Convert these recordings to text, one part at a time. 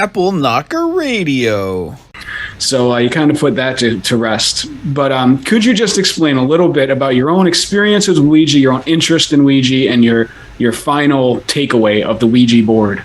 Apple Knocker Radio. So you kind of put that to rest. But could you just explain a little bit about your own experiences with Ouija, your own interest in Ouija, and your final takeaway of the Ouija board?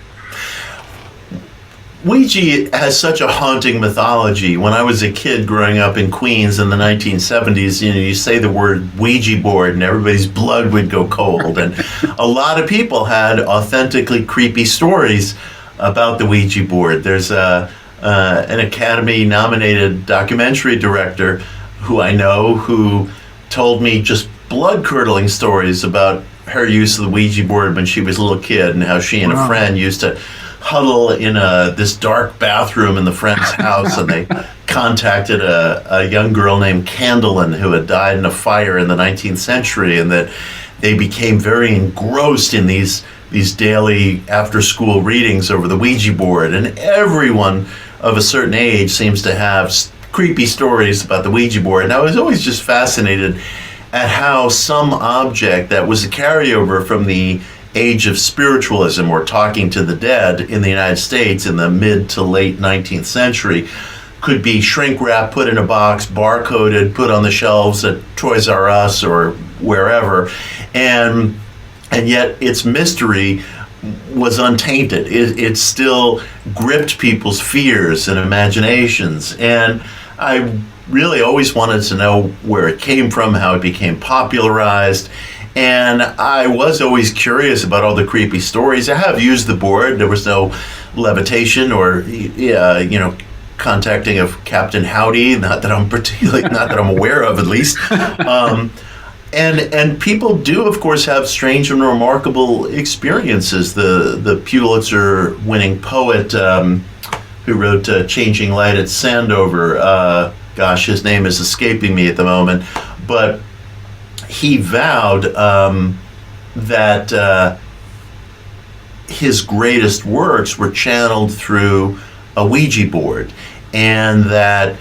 Ouija has such a haunting mythology. When I was a kid growing up in Queens in the 1970s, you say the word Ouija board and everybody's blood would go cold. And a lot of people had authentically creepy stories about the Ouija board. There's an Academy-nominated documentary director who I know who told me just blood-curdling stories about her use of the Ouija board when she was a little kid and how she and a friend used to huddle in this dark bathroom in the friend's house, and they contacted a young girl named Candlin who had died in a fire in the 19th century, and that they became very engrossed in these daily after-school readings over the Ouija board. And everyone of a certain age seems to have creepy stories about the Ouija board. And I was always just fascinated at how some object that was a carryover from the age of spiritualism or talking to the dead in the United States in the mid to late 19th century could be shrink wrapped, put in a box, barcoded, put on the shelves at Toys R Us or wherever, and yet its mystery was untainted. It still gripped people's fears and imaginations, and I really always wanted to know where it came from, how it became popularized. And I was always curious about all the creepy stories. I have used the board. There was no levitation or, contacting of Captain Howdy. Not that I'm aware of, at least. And people do, of course, have strange and remarkable experiences. The Pulitzer-winning poet who wrote "Changing Light at Sandover," his name is escaping me at the moment, but he vowed that his greatest works were channeled through a Ouija board, and that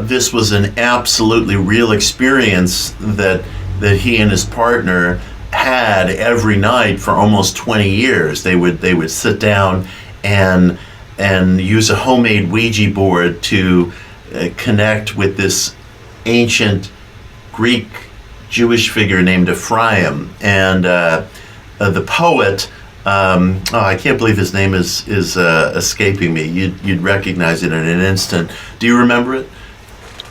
this was an absolutely real experience that he and his partner had every night for almost 20 years. They would sit down and use a homemade Ouija board to connect with this ancient Greek Jewish figure named Ephraim, and the poet. I can't believe his name is escaping me. You'd recognize it in an instant. Do you remember it?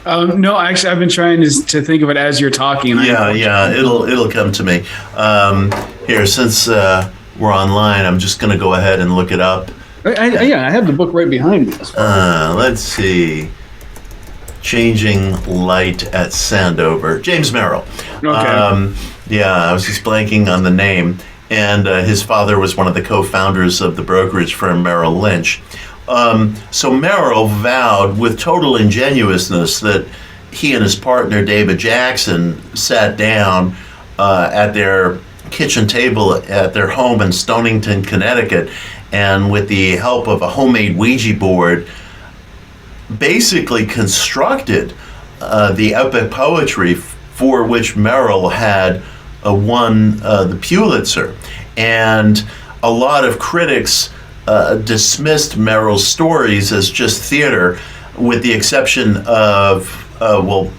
No, actually, I've been trying to think of it as you're talking. Yeah, it'll come to me. Here, since we're online, I'm just going to go ahead and look it up. I have the book right behind me. Let's see. Changing Light at Sandover. James Merrill. Okay. I was just blanking on the name. And his father was one of the co-founders of the brokerage firm Merrill Lynch. So Merrill vowed with total ingenuousness that he and his partner David Jackson sat down at their kitchen table at their home in Stonington, Connecticut, and with the help of a homemade Ouija board, basically constructed the epic poetry for which Merrill had won the Pulitzer. And a lot of critics dismissed Merrill's stories as just theater, with the exception of,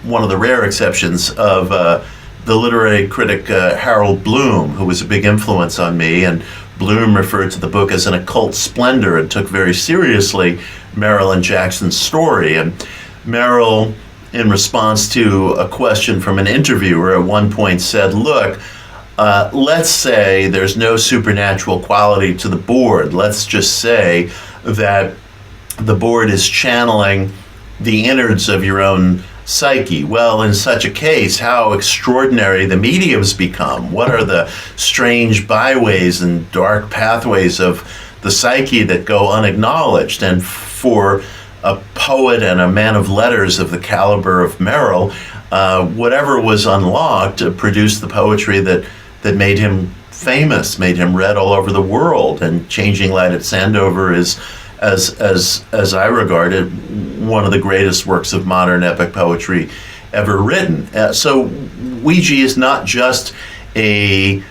one of the rare exceptions of the literary critic Harold Bloom, who was a big influence on me. And Bloom referred to the book as an occult splendor and took very seriously Merrill and Jackson's story. And Merrill, in response to a question from an interviewer, at one point said, look, let's say there's no supernatural quality to the board. Let's just say that the board is channeling the innards of your own psyche. Well, in such a case, how extraordinary the mediums become. What are the strange byways and dark pathways of the psyche that go unacknowledged? And for a poet and a man of letters of the caliber of Merrill, whatever was unlocked produced the poetry that made him famous, made him read all over the world. And Changing Light at Sandover is, as I regard it, one of the greatest works of modern epic poetry ever written. So Ouija is not just a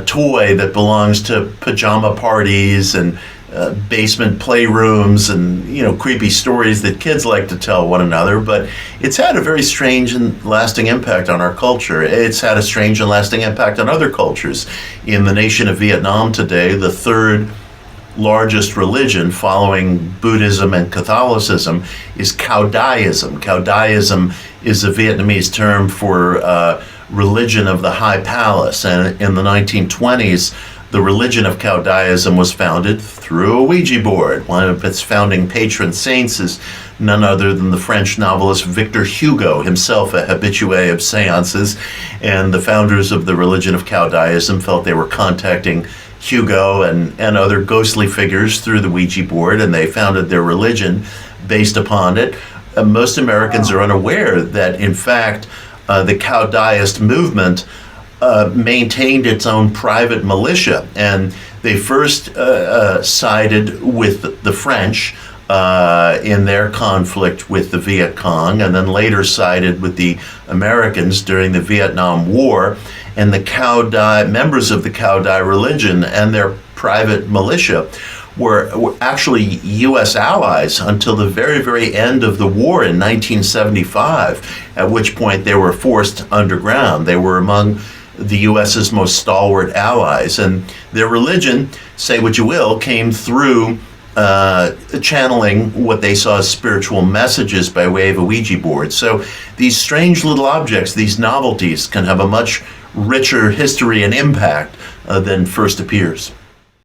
toy that belongs to pajama parties and basement playrooms and, creepy stories that kids like to tell one another. But it's had a very strange and lasting impact on our culture. It's had a strange and lasting impact on other cultures. In the nation of Vietnam today, the third largest religion following Buddhism and Catholicism is Cao Daism. Cao Daism is a Vietnamese term for religion of the high palace. And in the 1920s, the religion of Cao Daism was founded through a Ouija board. One of its founding patron saints is none other than the French novelist Victor Hugo, himself a habitué of seances. And the founders of the religion of Cao Daism felt they were contacting Hugo and other ghostly figures through the Ouija board, and they founded their religion based upon it. Most Americans are unaware that, in fact, the Cao Daist movement maintained its own private militia, and they first sided with the French in their conflict with the Viet Cong, and then later sided with the Americans during the Vietnam War. And the Cao Dai, members of the Cao Dai religion and their private militia were actually U.S. allies until the very, very end of the war in 1975, at which point they were forced underground. They were among the U.S.'s most stalwart allies, and their religion, say what you will, came through channeling what they saw as spiritual messages by way of a Ouija board. So these strange little objects, these novelties, can have a much richer history and impact than first appears.